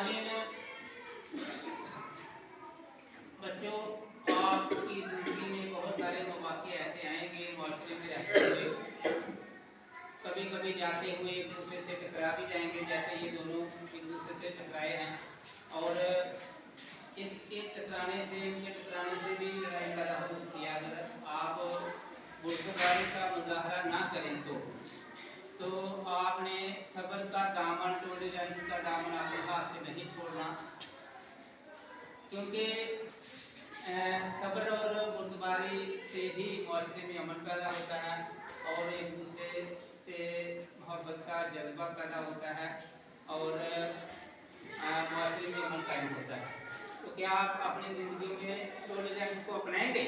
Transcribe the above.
तत्कालीन बच्चों, आपकी जिंदगी में बहुत सारे मौके ऐसे आएंगे माशरे में रहते हुए, कभी कभी जाते हुए एक दूसरे से टकरा भी जाएंगे, जैसे ये दोनों एक दूसरे से टकराए हैं, और इसके टकराने से भी लड़ाई पैदा हो सकती है। अगर आप बुर्दबारी का मुजाहरा ना करें तो आपने सब्र का दामन, टॉलरेंस का दामन अपने हाथ से नहीं छोड़ना, क्योंकि सब्र और बुर्दबारी से ही माशरे में अमन पैदा होता है और एक दूसरे से मोहब्बत का जज्बा पैदा होता है और माशरे में अमन कायम होता है। तो क्या आप अपनी जिंदगी में टॉलरेंस को अपनाएंगे?